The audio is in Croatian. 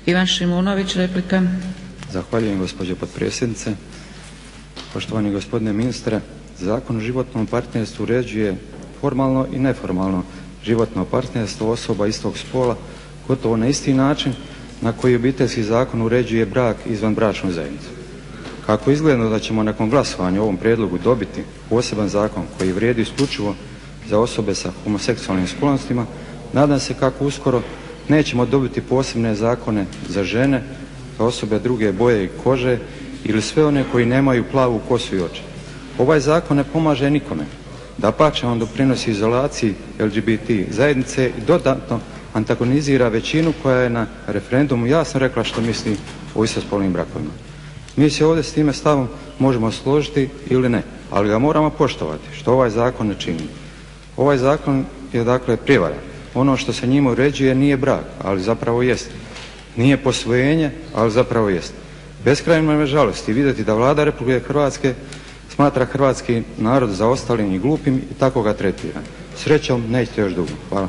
Ivan Šimunović, replika. Zahvaljujem gospođo potpredsjednice. Poštovani gospodine ministre, Zakon o životnom partnerstvu uređuje formalno i neformalno životno partnerstvo osoba istog spola gotovo na isti način na koji Obiteljski zakon uređuje brak i izvanbračnu zajednicu. Kako izgleda da ćemo nakon glasovanja o ovom prijedlogu dobiti poseban zakon koji vrijedi isključivo za osobe sa homoseksualnim sklonostima, nadam se kako uskoro nećemo dobiti posebne zakone za žene, za osobe druge boje i kože ili sve one koji nemaju plavu kosu i oči. Ovaj zakon ne pomaže nikome, dapače on doprinosi izolaciji LGBT zajednice i dodatno antagonizira većinu koja je na referendumu jasno rekla što misli o istospolnim brakovima. Mi se ovdje s time stavom možemo složiti ili ne, ali ga moramo poštovati što ovaj zakon ne čini. Ovaj zakon je dakle prijevara. Ono što se njime uređuje nije brak, ali zapravo jest. Nije posvojenje, ali zapravo jest. Beskrajno me žalosti vidjeti da Vlada Republike Hrvatske smatra hrvatski narod zaostalim i glupim i tako ga tretira. Srećom nećete još dugo. Hvala.